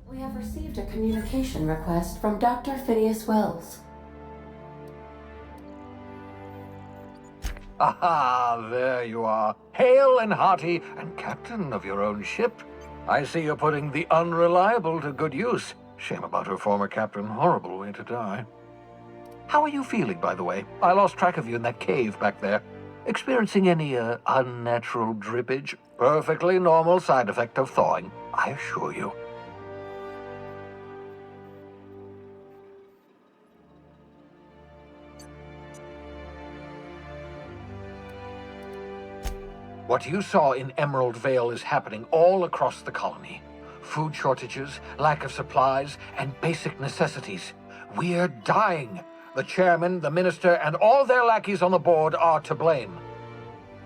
We have received a communication request from Dr. Phineas Wells. Aha, there you are. Hale and hearty, and captain of your own ship. I see you're putting the unreliable to good use. Shame about her former captain. Horrible way to die. How are you feeling, by the way? I lost track of you in that cave back there. Experiencing any, unnatural drippage? Perfectly normal side effect of thawing, I assure you. What you saw in Emerald Vale is happening all across the colony. Food shortages, lack of supplies, and basic necessities. We're dying. The chairman, the minister, and all their lackeys on the board are to blame.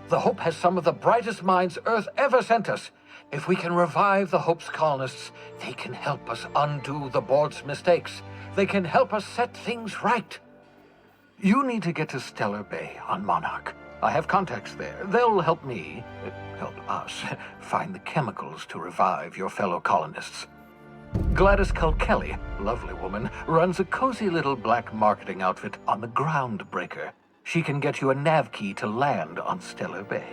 The Hope has some of the brightest minds Earth ever sent us. If we can revive the Hope's colonists, they can help us undo the board's mistakes. They can help us set things right. You need to get to Stellar Bay on Monarch. I have contacts there. They'll help me, help us, find the chemicals to revive your fellow colonists. Gladys Kelly, lovely woman, runs a cozy little black marketing outfit on the Groundbreaker. She can get you a nav key to land on Stellar Bay.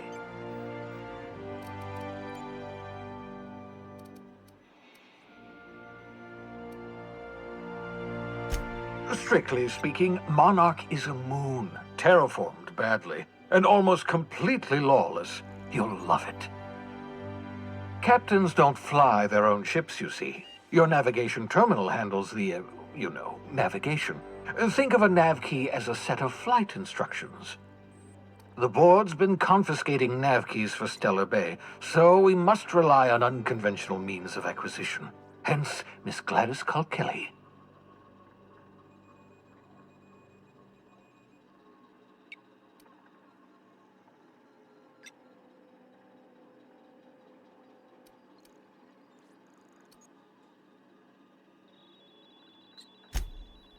Strictly speaking, Monarch is a moon, terraformed badly, and almost completely lawless. You'll love it. Captains don't fly their own ships, you see. Your navigation terminal handles the, navigation. Think of a nav key as a set of flight instructions. The board's been confiscating nav keys for Stellar Bay, so we must rely on unconventional means of acquisition. Hence, Miss Gladys Kelly.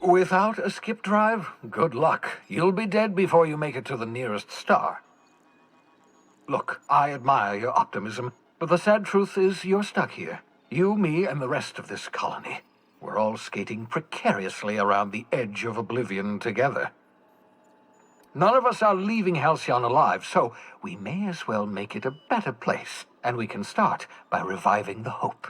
Without a skip drive, good luck. You'll be dead before you make it to the nearest star. Look, I admire your optimism, but the sad truth is you're stuck here. You, me, and the rest of this colony. We're all skating precariously around the edge of oblivion together. None of us are leaving Halcyon alive, so we may as well make it a better place, and we can start by reviving the Hope.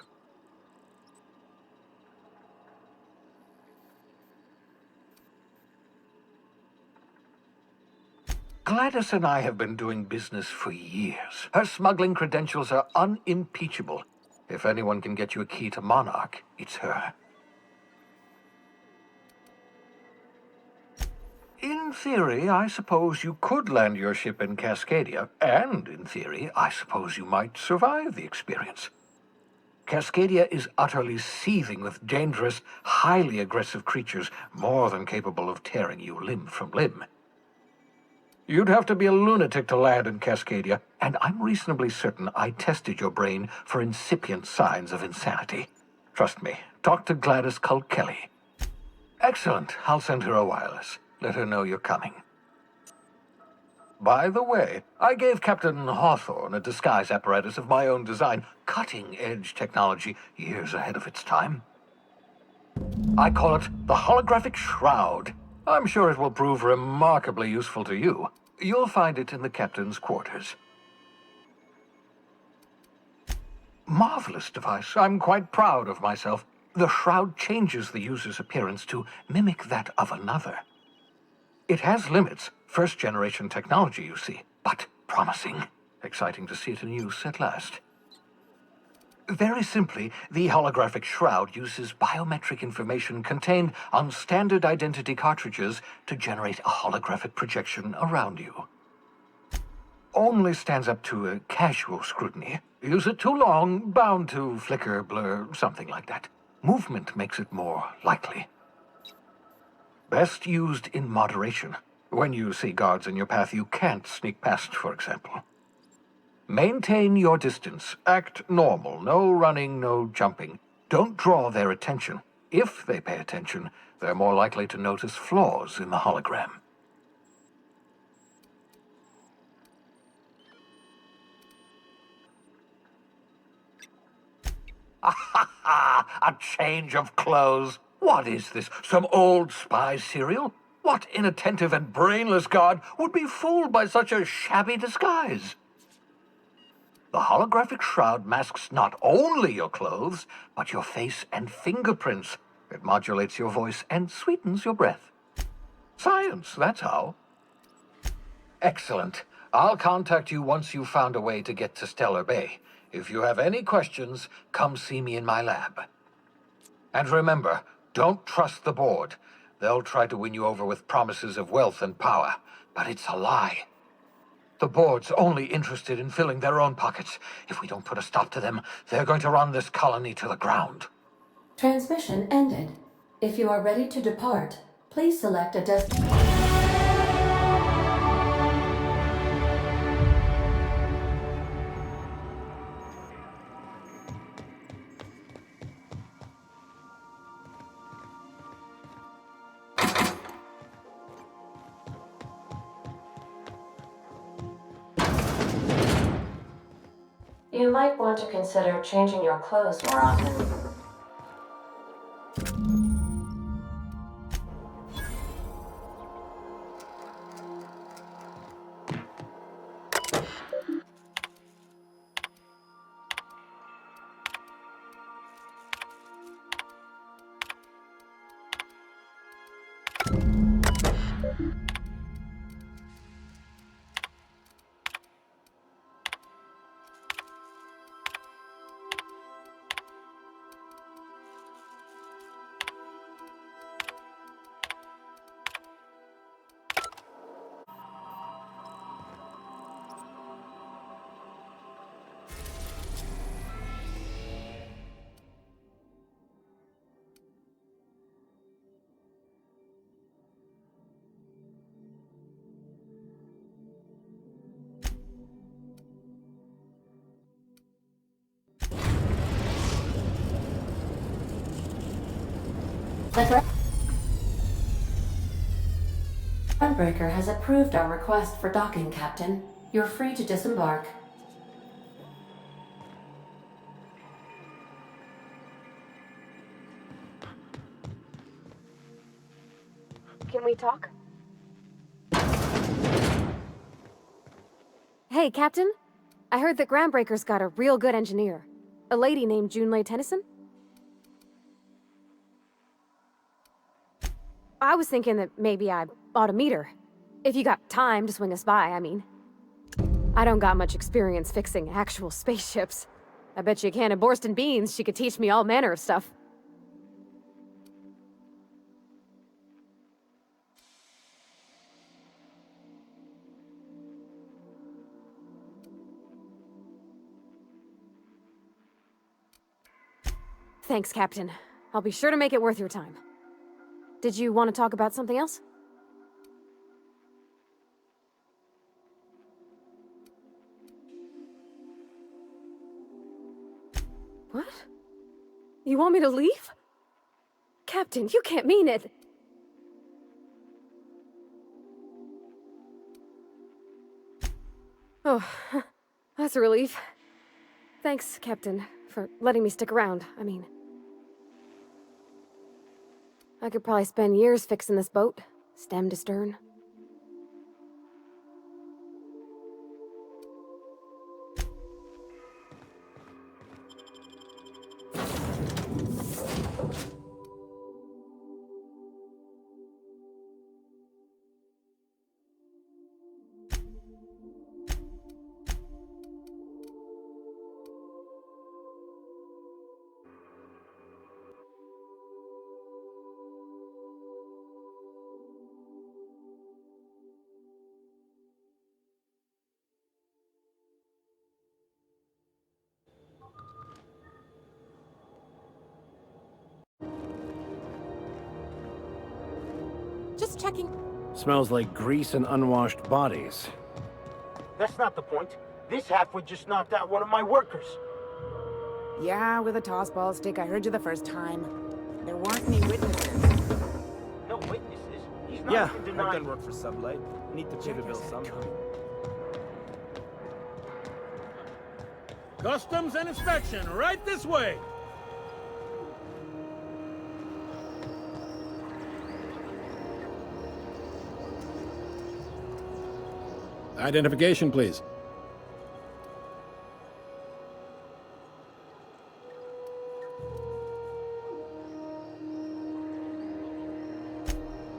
Gladys and I have been doing business for years. Her smuggling credentials are unimpeachable. If anyone can get you a key to Monarch, it's her. In theory, I suppose you could land your ship in Cascadia, and in theory, I suppose you might survive the experience. Cascadia is utterly seething with dangerous, highly aggressive creatures more than capable of tearing you limb from limb. You'd have to be a lunatic to land in Cascadia, and I'm reasonably certain I tested your brain for incipient signs of insanity. Trust me, talk to Gladys Kelly. Excellent. I'll send her a wireless. Let her know you're coming. By the way, I gave Captain Hawthorne a disguise apparatus of my own design, cutting-edge technology years ahead of its time. I call it the Holographic Shroud. I'm sure it will prove remarkably useful to you. You'll find it in the captain's quarters. Marvelous device. I'm quite proud of myself. The shroud changes the user's appearance to mimic that of another. It has limits, first-generation technology, you see, but promising. Exciting to see it in use at last. Very simply, the holographic shroud uses biometric information contained on standard identity cartridges to generate a holographic projection around you. Only stands up to a casual scrutiny. Use it too long, bound to flicker, blur, something like that. Movement makes it more likely. Best used in moderation. When you see guards in your path you can't sneak past, for example. Maintain your distance. Act normal. No running, no jumping. Don't draw their attention. If they pay attention, they're more likely to notice flaws in the hologram. A change of clothes. What is this? Some old spy serial? What inattentive and brainless guard would be fooled by such a shabby disguise? The holographic shroud masks not only your clothes, but your face and fingerprints. It modulates your voice and sweetens your breath. Science, that's how. Excellent. I'll contact you once you've found a way to get to Stellar Bay. If you have any questions, come see me in my lab. And remember, don't trust the board. They'll try to win you over with promises of wealth and power, but it's a lie. The board's only interested in filling their own pockets. If we don't put a stop to them, they're going to run this colony to the ground. Transmission ended. If you are ready to depart, please select a destination. You might want to consider changing your clothes more often. The Groundbreaker has approved our request for docking, Captain. You're free to disembark. Can we talk? Hey, Captain. I heard that Groundbreaker's got a real good engineer. A lady named Junlei Tennyson? I was thinking that maybe I ought to meet her. If you got time to swing us by, I mean. I don't got much experience fixing actual spaceships. I bet you a can of Borston beans she could teach me all manner of stuff. Thanks, Captain. I'll be sure to make it worth your time. Did you want to talk about something else? What? You want me to leave? Captain, you can't mean it! Oh, that's a relief. Thanks, Captain, for letting me stick around. I mean... I could probably spend years fixing this boat, stem to stern. Just checking. Smells like grease and unwashed bodies. That's not the point. This halfwit just knocked out one of my workers. Yeah, with a tossball stick. I heard you the first time. There weren't any witnesses. No witnesses? He's not Yeah, even I've denying. done work for Sublight. Need to pay the bill somehow. Customs and inspection, right this way. Identification, please.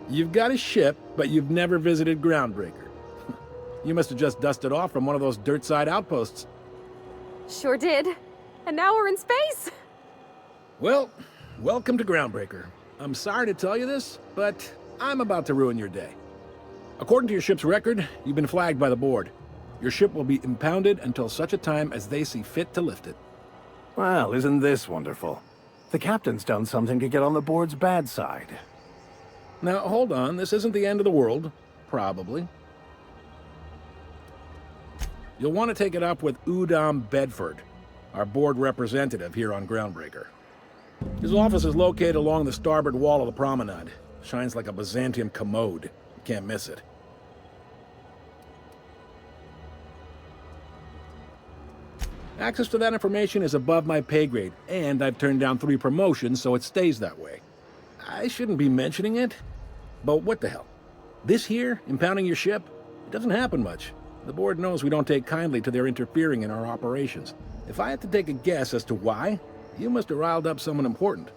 You've got a ship, but you've never visited Groundbreaker. You must have just dusted off from one of those dirt-side outposts. Sure did. And now we're in space! Well, welcome to Groundbreaker. I'm sorry to tell you this, but I'm about to ruin your day. According to your ship's record, you've been flagged by the board. Your ship will be impounded until such a time as they see fit to lift it. Well, isn't this wonderful? The captain's done something to get on the board's bad side. Now, hold on. This isn't the end of the world. Probably. You'll want to take it up with Udom Bedford, our board representative here on Groundbreaker. His office is located along the starboard wall of the promenade. Shines like a Byzantium commode. You can't miss it. Access to that information is above my pay grade, and I've turned down 3 promotions, so it stays that way. I shouldn't be mentioning it, but what the hell? This here, impounding your ship, it doesn't happen much. The board knows we don't take kindly to their interfering in our operations. If I had to take a guess as to why, you must have riled up someone important.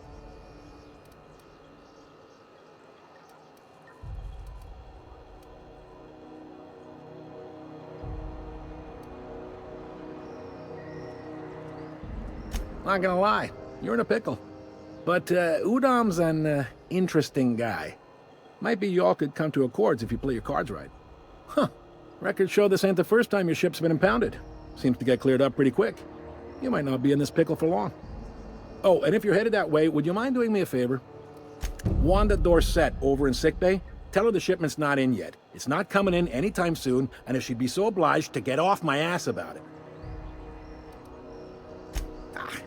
Not gonna lie, you're in a pickle. But Udom's an interesting guy. Might be y'all could come to accords if you play your cards right. Huh. Records show this ain't the first time your ship's been impounded. Seems to get cleared up pretty quick. You might not be in this pickle for long. Oh, and if you're headed that way, would you mind doing me a favor? Wanda Dorset over in sickbay, tell her the shipment's not in yet. It's not coming in anytime soon, and if she'd be so obliged to get off my ass about it.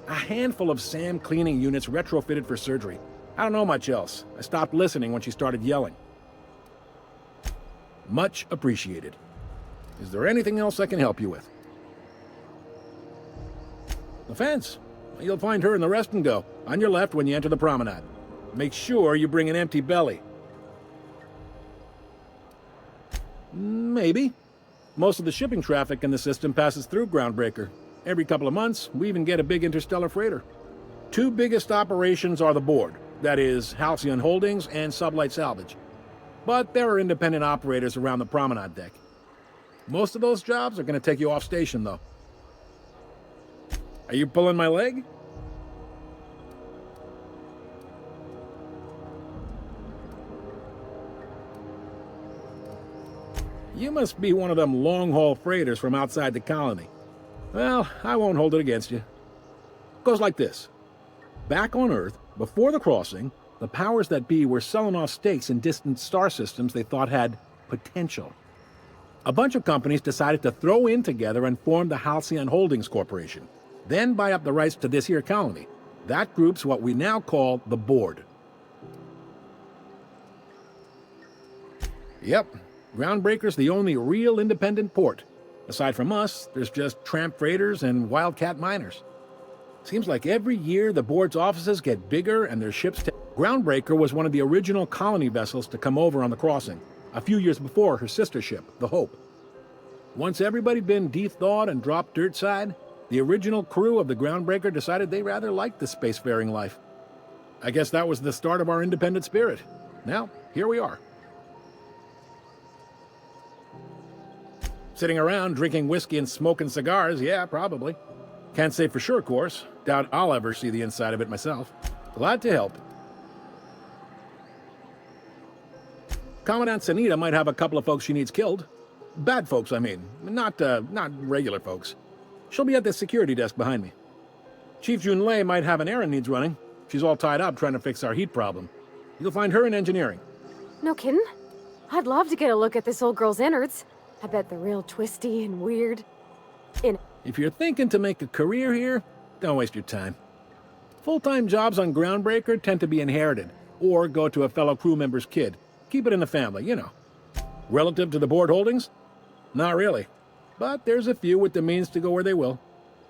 A handful of SAM cleaning units retrofitted for surgery. I don't know much else. I stopped listening when she started yelling. Much appreciated. Is there anything else I can help you with? The fence. You'll find her in the rest and go, on your left when you enter the promenade. Make sure you bring an empty belly. Maybe. Most of the shipping traffic in the system passes through Groundbreaker. Every couple of months, we even get a big interstellar freighter. 2 biggest operations are the board, that is, Halcyon Holdings and Sublight Salvage. But there are independent operators around the promenade deck. Most of those jobs are going to take you off station, though. Are you pulling my leg? You must be one of them long-haul freighters from outside the colony. Well, I won't hold it against you. Goes like this. Back on Earth, before the crossing, the powers that be were selling off stakes in distant star systems they thought had potential. A bunch of companies decided to throw in together and form the Halcyon Holdings Corporation, then buy up the rights to this here colony. That group's what we now call the Board. Yep, Groundbreaker's the only real independent port. Aside from us, there's just tramp freighters and wildcat miners. Seems like every year the board's offices get bigger and their ships... Groundbreaker was one of the original colony vessels to come over on the crossing, a few years before her sister ship, the Hope. Once everybody'd been de-thawed and dropped dirt side, the original crew of the Groundbreaker decided they rather liked the spacefaring life. I guess that was the start of our independent spirit. Now, here we are. Sitting around drinking whiskey and smoking cigars, yeah, probably. Can't say for sure, of course. Doubt I'll ever see the inside of it myself. Glad to help. Commandant Sanita might have a couple of folks she needs killed. Bad folks, I mean. Not regular folks. She'll be at the security desk behind me. Chief Junlei might have an errand needs running. She's all tied up trying to fix our heat problem. You'll find her in engineering. No kidding? I'd love to get a look at this old girl's innards. I bet they're real twisty and weird. If you're thinking to make a career here, don't waste your time. Full-time jobs on Groundbreaker tend to be inherited, or go to a fellow crew member's kid. Keep it in the family, you know. Relative to the board holdings? Not really. But there's a few with the means to go where they will.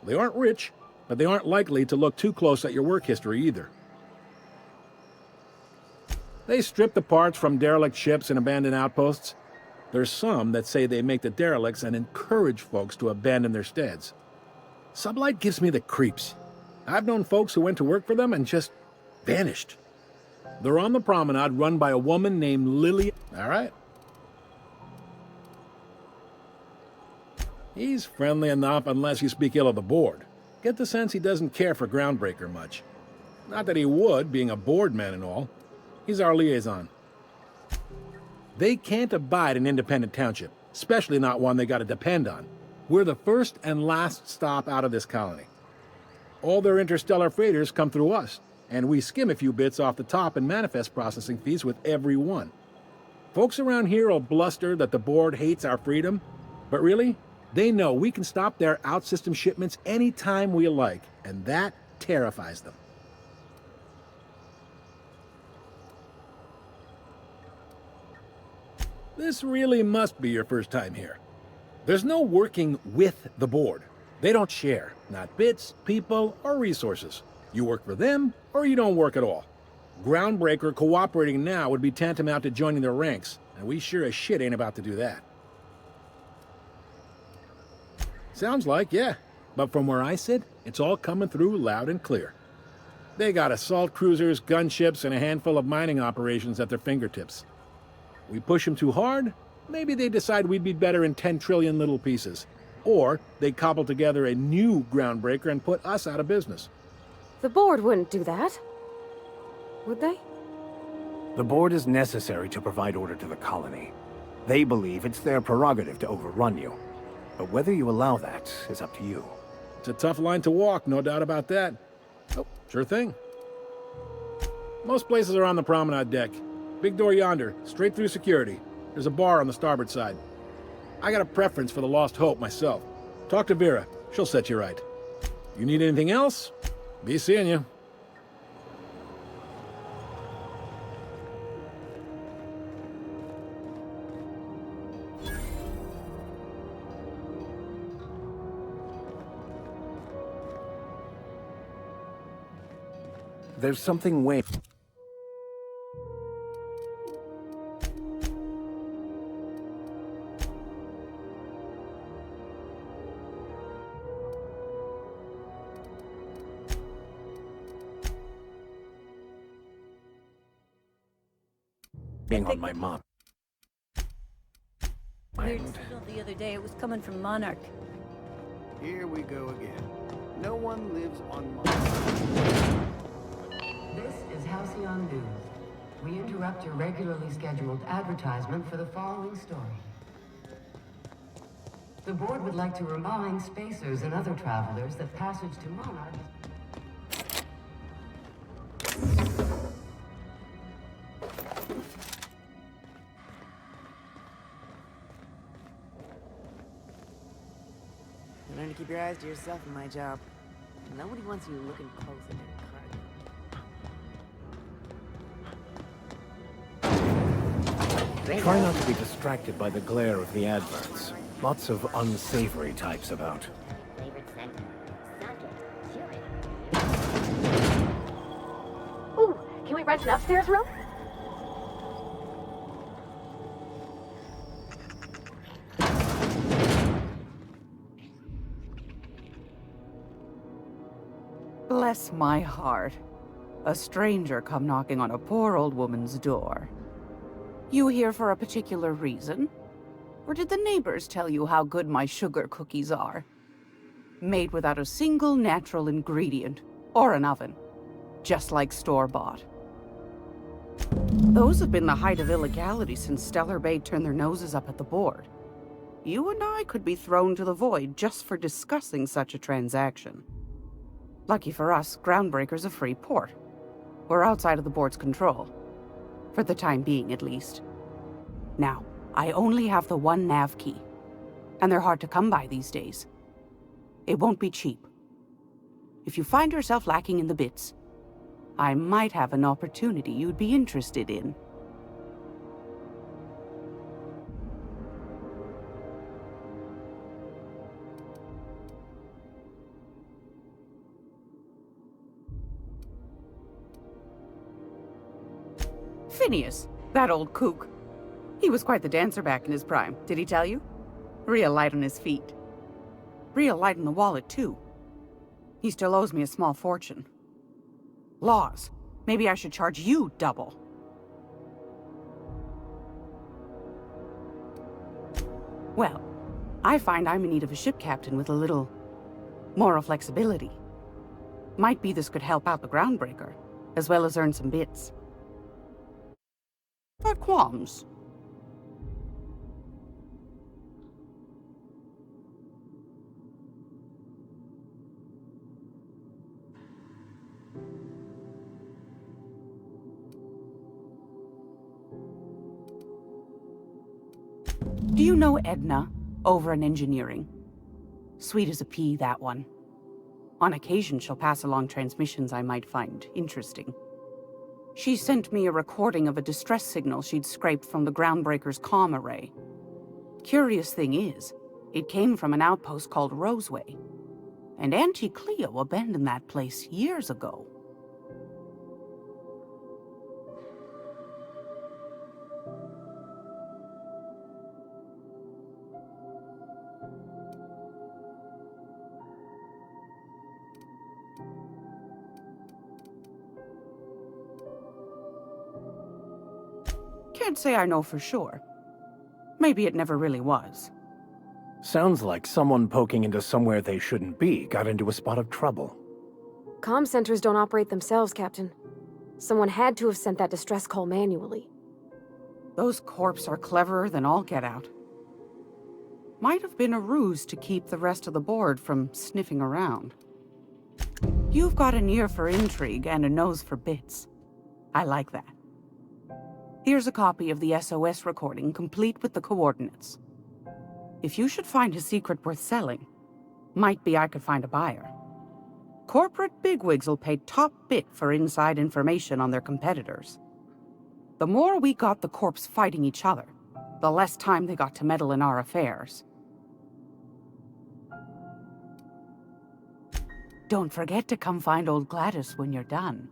They aren't rich, but they aren't likely to look too close at your work history either. They strip the parts from derelict ships and abandoned outposts. There's some that say they make the derelicts and encourage folks to abandon their steads. Sublight gives me the creeps. I've known folks who went to work for them and just vanished. They're on the promenade run by a woman named Lily. All right. He's friendly enough unless you speak ill of the board. Get the sense he doesn't care for Groundbreaker much. Not that he would, being a board man and all. He's our liaison. They can't abide an independent township, especially not one they gotta depend on. We're the first and last stop out of this colony. All their interstellar freighters come through us, and we skim a few bits off the top in manifest processing fees with every one. Folks around here will bluster that the board hates our freedom, but really, they know we can stop their out-system shipments anytime we like, and that terrifies them. This really must be your first time here. There's no working with the board. They don't share, not bits, people, or resources. You work for them, or you don't work at all. Groundbreaker cooperating now would be tantamount to joining their ranks, and we sure as shit ain't about to do that. Sounds like, yeah. But from where I sit, it's all coming through loud and clear. They got assault cruisers, gunships, and a handful of mining operations at their fingertips. We push them too hard, maybe they decide we'd be better in 10 trillion little pieces. Or they cobble together a new Groundbreaker and put us out of business. The board wouldn't do that. Would they? The board is necessary to provide order to the colony. They believe it's their prerogative to overrun you. But whether you allow that is up to you. It's a tough line to walk, no doubt about that. Oh, sure thing. Most places are on the promenade deck. Big door yonder, straight through security. There's a bar on the starboard side. I got a preference for the Lost Hope myself. Talk to Vera. She'll set you right. You need anything else? Be seeing you. There's something way... being on my mom. Weird signal the other day. It was coming from Monarch. Here we go again. No one lives on Mars. This is Halcyon News. We interrupt your regularly scheduled advertisement for the following story. The board would like to remind spacers and other travelers that passage to Monarch... Learn to keep your eyes to yourself in my job. Nobody wants you looking close at their cargo. Try not to be distracted by the glare of the adverts. Lots of unsavory types about. Ooh, can we rent an upstairs room? Bless my heart. A stranger come knocking on a poor old woman's door. You here for a particular reason? Or did the neighbors tell you how good my sugar cookies are? Made without a single natural ingredient, or an oven. Just like store-bought. Those have been the height of illegality since Stellar Bay turned their noses up at the board. You and I could be thrown to the void just for discussing such a transaction. Lucky for us, Groundbreaker's a free port. We're outside of the board's control. For the time being, at least. Now, I only have the one nav key. And they're hard to come by these days. It won't be cheap. If you find yourself lacking in the bits, I might have an opportunity you'd be interested in. Phineas, that old kook. He was quite the dancer back in his prime, did he tell you? Real light on his feet. Real light in the wallet, too. He still owes me a small fortune. Laws. Maybe I should charge you double. Well, I find I'm in need of a ship captain with a little moral flexibility. Might be this could help out the groundbreaker, as well as earn some bits. Got qualms? Do you know Edna, over in engineering? Sweet as a pea, that one. On occasion, she'll pass along transmissions I might find interesting. She sent me a recording of a distress signal she'd scraped from the groundbreaker's comm array. Curious thing is, it came from an outpost called Roseway. And Auntie Cleo abandoned that place years ago. Can't say I know for sure. Maybe it never really was. Sounds like someone poking into somewhere they shouldn't be got into a spot of trouble. Comm centers don't operate themselves, Captain. Someone had to have sent that distress call manually. Those corps are cleverer than all get out. Might have been a ruse to keep the rest of the board from sniffing around. You've got an ear for intrigue and a nose for bits. I like that. Here's a copy of the SOS recording, complete with the coordinates. If you should find a secret worth selling, might be I could find a buyer. Corporate bigwigs will pay top bit for inside information on their competitors. The more we got the corps fighting each other, the less time they got to meddle in our affairs. Don't forget to come find old Gladys when you're done.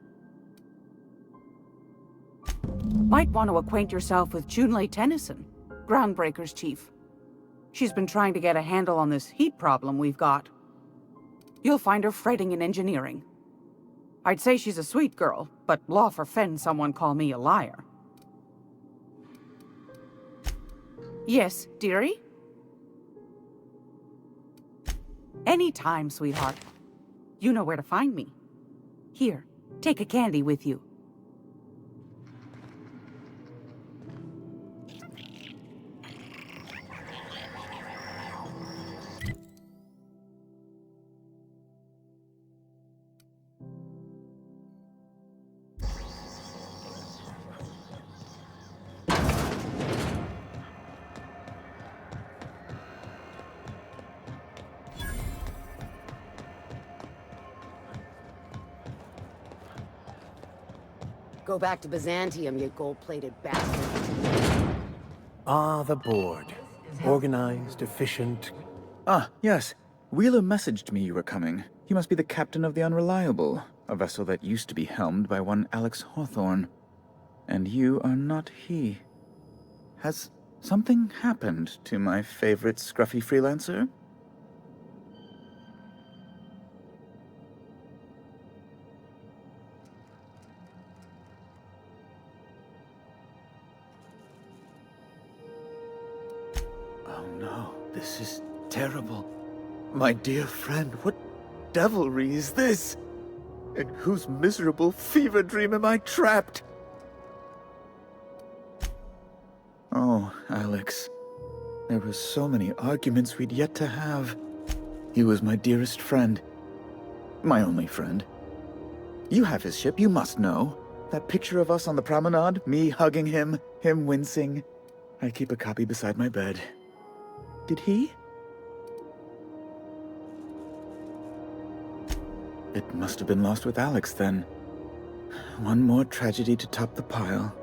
Might want to acquaint yourself with Junlei Tennyson, Groundbreaker's chief. She's been trying to get a handle on this heat problem we've got. You'll find her fretting in engineering. I'd say she's a sweet girl, but law forfend someone call me a liar. Yes, dearie? Anytime, sweetheart. You know where to find me. Here, take a candy with you. Go back to Byzantium, you gold-plated bastard. Ah, the board. Organized, efficient. Ah, yes. Wheeler messaged me you were coming. He must be the captain of the Unreliable, a vessel that used to be helmed by one Alex Hawthorne. And you are not he. Has something happened to my favorite scruffy freelancer? Oh no, this is terrible. My dear friend, what devilry is this? In whose miserable fever dream am I trapped? Oh, Alex. There were so many arguments we'd yet to have. He was my dearest friend. My only friend. You have his ship, you must know. That picture of us on the promenade, me hugging him, him wincing. I keep a copy beside my bed. Did he? It must have been lost with Alex, then. One more tragedy to top the pile.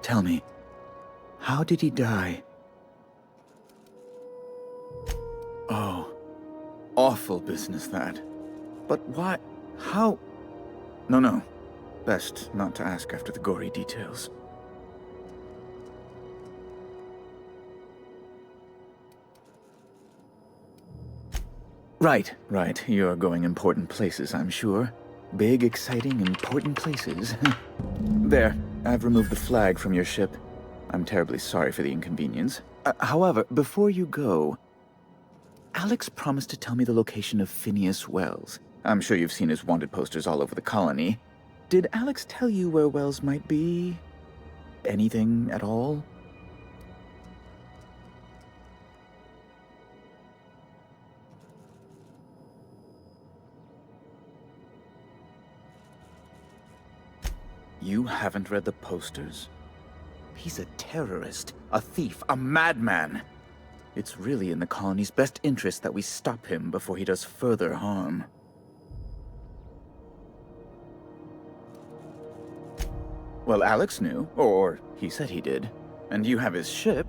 Tell me, how did he die? Oh, awful business, that. But why? How? No. Best not to ask after the gory details. Right, right. You're going important places, I'm sure. Big, exciting, important places. There, I've removed the flag from your ship. I'm terribly sorry for the inconvenience. However, before you go, Alex promised to tell me the location of Phineas Wells. I'm sure you've seen his wanted posters all over the colony. Did Alex tell you where Wells might be? Anything at all? You haven't read the posters? He's a terrorist, a thief, a madman. It's really in the colony's best interest that we stop him before he does further harm. Well, Alex knew, or he said he did. And you have his ship.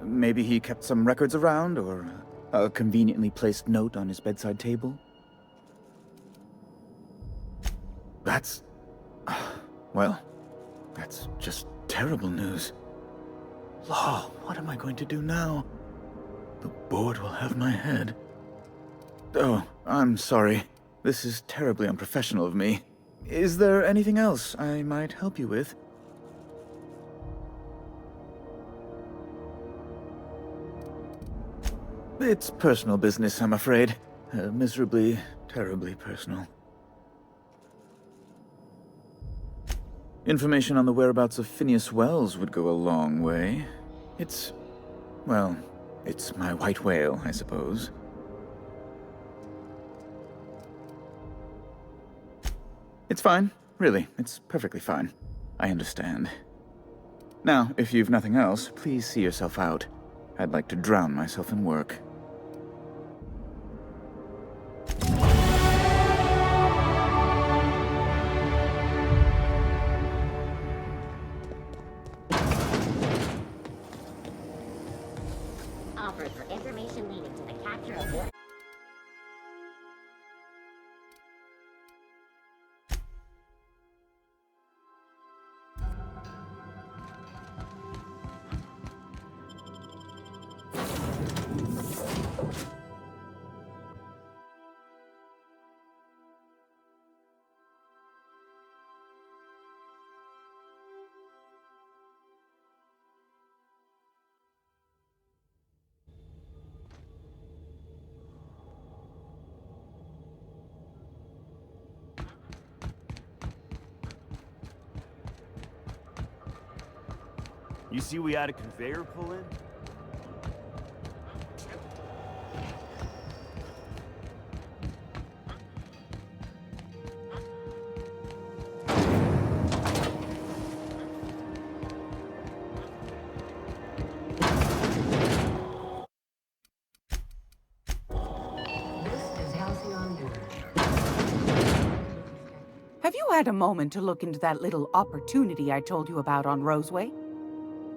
Maybe he kept some records around, or a conveniently placed note on his bedside table? That's... well, that's just terrible news. Law, what am I going to do now? The board will have my head. Oh, I'm sorry. This is terribly unprofessional of me. Is there anything else I might help you with? It's personal business, I'm afraid. Miserably, terribly personal. Information on the whereabouts of Phineas Wells would go a long way. It's... well, it's my white whale, I suppose. It's fine. Really, it's perfectly fine. I understand. Now, if you've nothing else, please see yourself out. I'd like to drown myself in work. Offered for information leading to the capture of war. You see we had a conveyor pull in? Have you had a moment to look into that little opportunity I told you about on Roseway?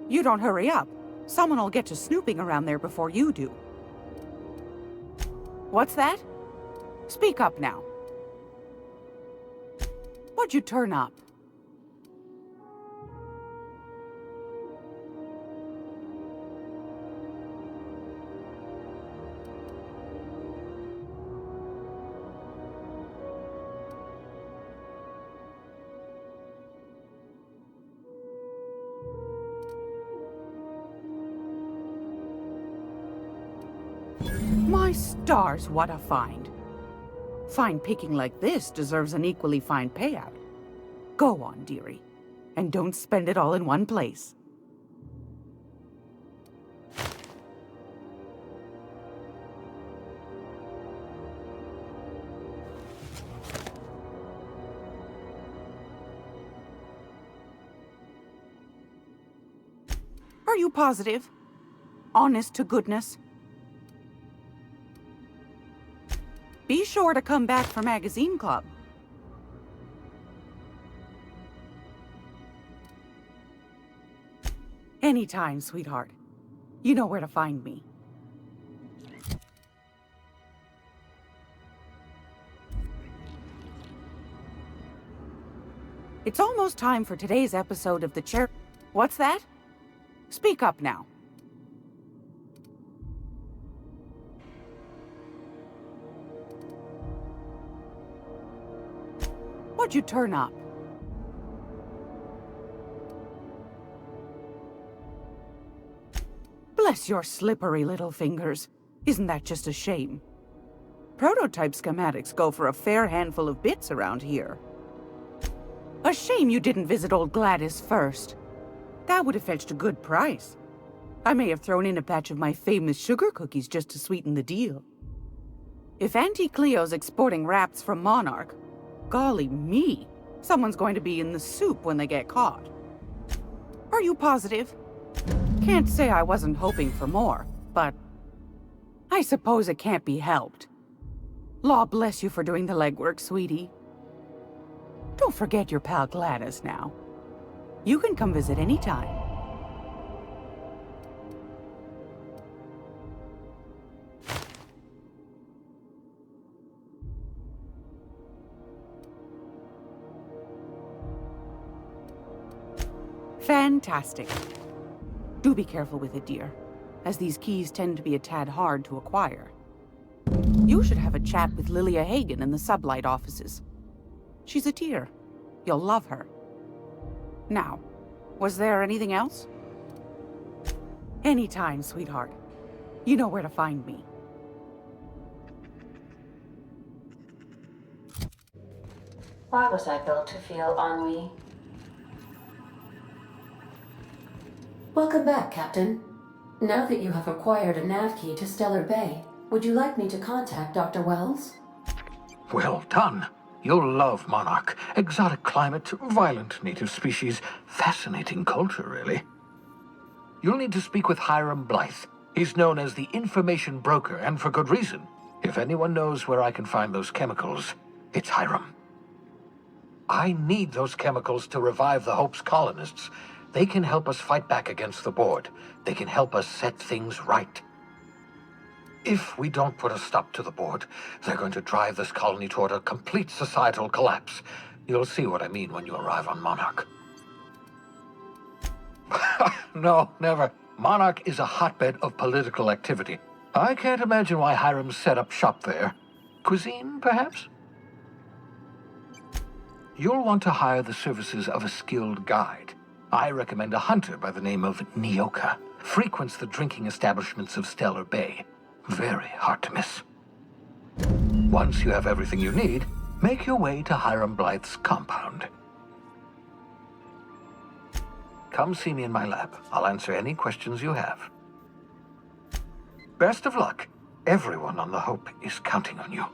You don't hurry up. Someone will get to snooping around there before you do. What's that? Speak up now. What'd you turn up? My stars, what a find. Fine picking like this deserves an equally fine payout. Go on, dearie, and don't spend it all in one place. Are you positive? Honest to goodness? Be sure to come back for Magazine Club. Anytime, sweetheart. You know where to find me. It's almost time for today's episode of the Chair... What's that? Speak up now. thought you'd turn up. Bless your slippery little fingers. Isn't that just a shame? Prototype schematics go for a fair handful of bits around here. A shame you didn't visit old Gladys first. That would have fetched a good price. I may have thrown in a batch of my famous sugar cookies just to sweeten the deal. If Auntie Cleo's exporting wraps from Monarch, golly me, someone's going to be in the soup when they get caught. Are you positive? Can't say I wasn't hoping for more, but I suppose it can't be helped. Law bless you for doing the legwork, sweetie. Don't forget your pal Gladys now. You can come visit anytime. Fantastic. Do be careful with it, dear, as these keys tend to be a tad hard to acquire. You should have a chat with Lilia Hagen in the Sublight offices. She's a dear. You'll love her. Now, was there anything else? Anytime, sweetheart. You know where to find me. Why was I built to feel ennui? Welcome back, Captain. Now that you have acquired a nav key to Stellar Bay, would you like me to contact Dr. Wells? Well done. You'll love Monarch. Exotic climate, violent native species, fascinating culture, really. You'll need to speak with Hiram Blythe. He's known as the information broker, and for good reason. If anyone knows where I can find those chemicals, it's Hiram. I need those chemicals to revive the Hope's colonists. They can help us fight back against the board. They can help us set things right. If we don't put a stop to the board, they're going to drive this colony toward a complete societal collapse. You'll see what I mean when you arrive on Monarch. No, never. Monarch is a hotbed of political activity. I can't imagine why Hiram set up shop there. Cuisine, perhaps? You'll want to hire the services of a skilled guide. I recommend a hunter by the name of Nyoka. Frequents the drinking establishments of Stellar Bay. Very hard to miss. Once you have everything you need, make your way to Hiram Blythe's compound. Come see me in my lab. I'll answer any questions you have. Best of luck. Everyone on the Hope is counting on you.